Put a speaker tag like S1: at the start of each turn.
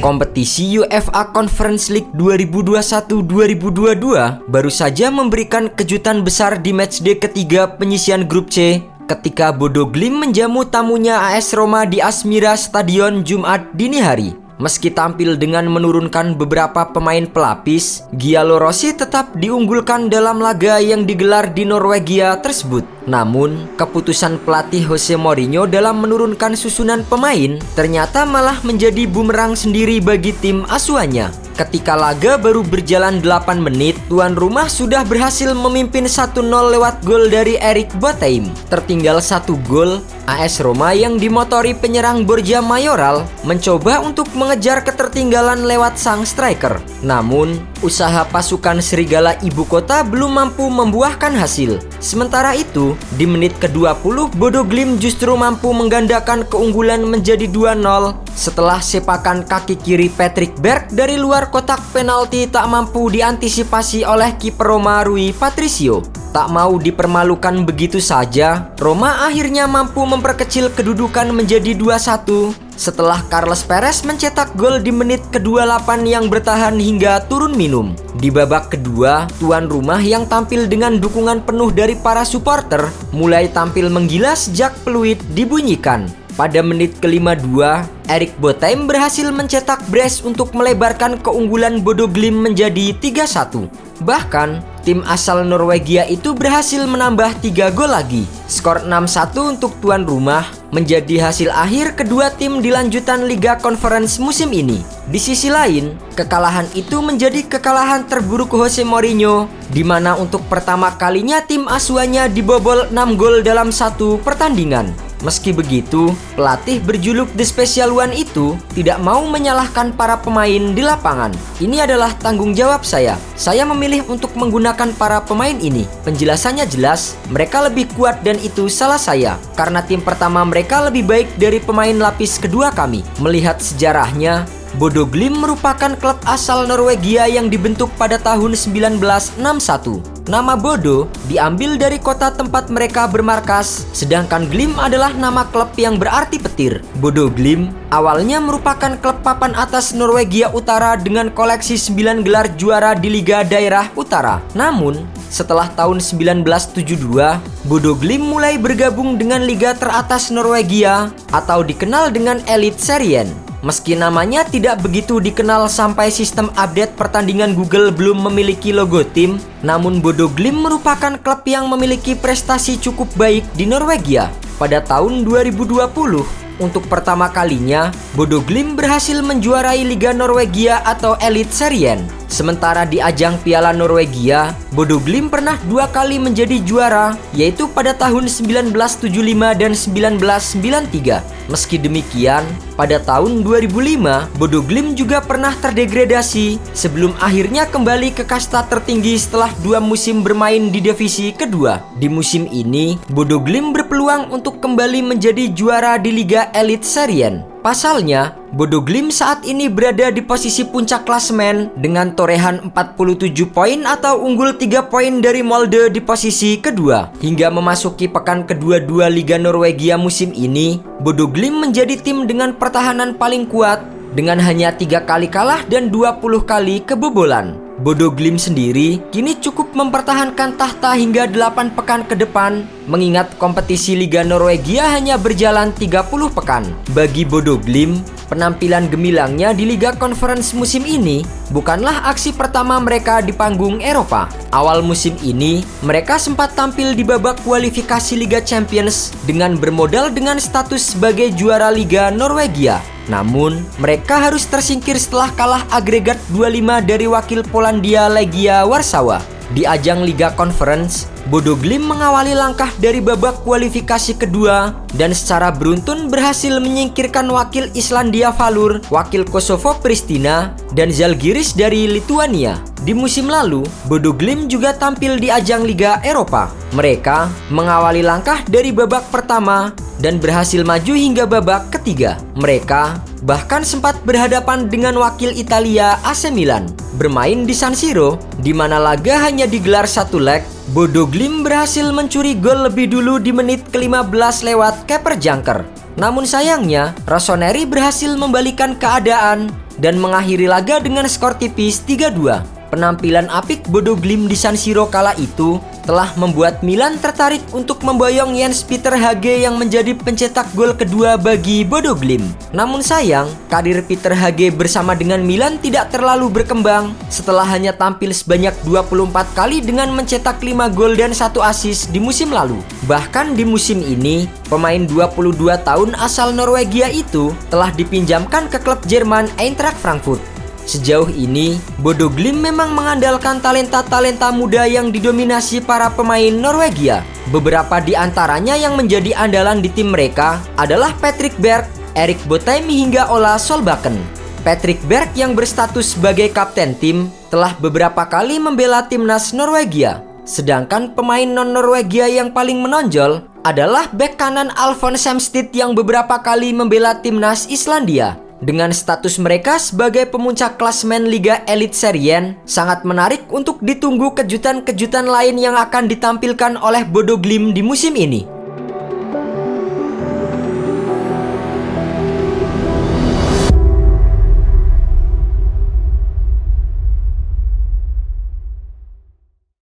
S1: Kompetisi UEFA Conference League 2021-2022 baru saja memberikan kejutan besar di matchday ketiga penyisian grup C ketika Bodo Glimt menjamu tamunya AS Roma di Asmira Stadion Jumat dini hari. Meski tampil dengan menurunkan beberapa pemain pelapis, Giallorossi tetap diunggulkan dalam laga yang digelar di Norwegia tersebut. Namun, keputusan pelatih Jose Mourinho dalam menurunkan susunan pemain ternyata malah menjadi bumerang sendiri bagi tim asuhannya. Ketika laga baru berjalan 8 menit, tuan rumah sudah berhasil memimpin 1-0 lewat gol dari Erik Botheim. Tertinggal 1 gol, AS Roma yang dimotori penyerang Borja Mayoral mencoba untuk mengejar ketertinggalan lewat sang striker. Namun, usaha pasukan Serigala Ibu Kota belum mampu membuahkan hasil. Sementara itu, di menit ke-20, Bodo Glimt justru mampu menggandakan keunggulan menjadi 2-0 setelah sepakan kaki kiri Patrick Berg dari luar kotak penalti tak mampu diantisipasi oleh kiper Roma Rui Patricio. Tak mau dipermalukan begitu saja, Roma akhirnya mampu memperkecil kedudukan menjadi 2-1 setelah Carles Perez mencetak gol di menit ke-28 yang bertahan hingga turun minum. Di babak kedua, tuan rumah yang tampil dengan dukungan penuh dari para supporter mulai tampil menggila sejak peluit dibunyikan. Pada menit ke-52, Erik Botheim berhasil mencetak brace untuk melebarkan keunggulan Bodo Glimt menjadi 3-1. Bahkan, tim asal Norwegia itu berhasil menambah 3 gol lagi. Skor 6-1 untuk tuan rumah menjadi hasil akhir kedua tim di lanjutan Liga Conference musim ini. Di sisi lain, kekalahan itu menjadi kekalahan terburuk Jose Mourinho, di mana untuk pertama kalinya tim asuhannya dibobol 6 gol dalam satu pertandingan. Meski begitu, pelatih berjuluk The Special One itu tidak mau menyalahkan para pemain di lapangan. Ini adalah tanggung jawab saya. Saya memilih untuk menggunakan para pemain ini. Penjelasannya jelas, mereka lebih kuat dan itu salah saya. Karena tim pertama mereka lebih baik dari pemain lapis kedua kami. Melihat sejarahnya, Bodo Glimt merupakan klub asal Norwegia yang dibentuk pada tahun 1961. Nama Bodo diambil dari kota tempat mereka bermarkas, sedangkan Glimt adalah nama klub yang berarti petir. Bodo Glimt awalnya merupakan klub papan atas Norwegia Utara dengan koleksi 9 gelar juara di Liga Daerah Utara. Namun, setelah tahun 1972, Bodo Glimt mulai bergabung dengan Liga teratas Norwegia atau dikenal dengan Eliteserien. Meski namanya tidak begitu dikenal sampai sistem update pertandingan Google belum memiliki logo tim, namun Bodo Glimt merupakan klub yang memiliki prestasi cukup baik di Norwegia. Pada tahun 2020, untuk pertama kalinya, Bodo Glimt berhasil menjuarai Liga Norwegia atau Eliteserien. Sementara di ajang Piala Norwegia, Bodo Glimt pernah 2 kali menjadi juara, yaitu pada tahun 1975 dan 1993. Meski demikian, pada tahun 2005, Bodo Glimt juga pernah terdegradasi sebelum akhirnya kembali ke kasta tertinggi setelah 2 musim bermain di divisi kedua. Di musim ini, Bodo Glimt berpeluang untuk kembali menjadi juara di Liga Eliteserien. Pasalnya, Bodo Glimt saat ini berada di posisi puncak klasemen dengan torehan 47 poin atau unggul 3 poin dari Molde di posisi kedua. Hingga memasuki pekan kedua Liga Norwegia musim ini, Bodo Glimt menjadi tim dengan pertahanan paling kuat dengan hanya 3 kali kalah dan 20 kali kebobolan. Bodo Glimt sendiri kini cukup mempertahankan tahta hingga 8 pekan ke depan, mengingat kompetisi Liga Norwegia hanya berjalan 30 pekan. Bagi Bodo Glimt, penampilan gemilangnya di Liga Conference musim ini bukanlah aksi pertama mereka di panggung Eropa. Awal musim ini, mereka sempat tampil di babak kualifikasi Liga Champions dengan bermodal dengan status sebagai juara Liga Norwegia. Namun, mereka harus tersingkir setelah kalah agregat 2-5 dari wakil Polandia Legia Warsawa. Di ajang Liga Conference, Bodo Glimt mengawali langkah dari babak kualifikasi kedua dan secara beruntun berhasil menyingkirkan wakil Islandia Valur, wakil Kosovo Pristina, dan Žalgiris dari Lituania. Di musim lalu, Bodo Glimt juga tampil di ajang Liga Eropa. Mereka mengawali langkah dari babak pertama dan berhasil maju hingga babak ketiga. Mereka bahkan sempat berhadapan dengan wakil Italia AC Milan. Bermain di San Siro, di mana laga hanya digelar 1 leg, Bodo Glimt berhasil mencuri gol lebih dulu di menit ke-15 lewat Keeper Janker. Namun sayangnya, Rossoneri berhasil membalikan keadaan dan mengakhiri laga dengan skor tipis 3-2. Penampilan apik Bodo Glimt di San Siro kala itu telah membuat Milan tertarik untuk memboyong Jens Peter Hage yang menjadi pencetak gol kedua bagi Bodo Glimt. Namun sayang, karir Peter Hage bersama dengan Milan tidak terlalu berkembang setelah hanya tampil sebanyak 24 kali dengan mencetak 5 gol dan 1 assist di musim lalu. Bahkan di musim ini, pemain 22 tahun asal Norwegia itu telah dipinjamkan ke klub Jerman Eintracht Frankfurt. Sejauh ini, Bodo Glimt memang mengandalkan talenta-talenta muda yang didominasi para pemain Norwegia. Beberapa di antaranya yang menjadi andalan di tim mereka adalah Patrick Berg, Erik Botheim hingga Ola Solbakken. Patrick Berg yang berstatus sebagai kapten tim telah beberapa kali membela timnas Norwegia. Sedangkan pemain non-Norwegia yang paling menonjol adalah bek kanan Alfons Samsted yang beberapa kali membela timnas Islandia. Dengan status mereka sebagai pemuncak klasemen Liga Eliteserien, sangat menarik untuk ditunggu kejutan-kejutan lain yang akan ditampilkan oleh Bodo Glimt di musim ini.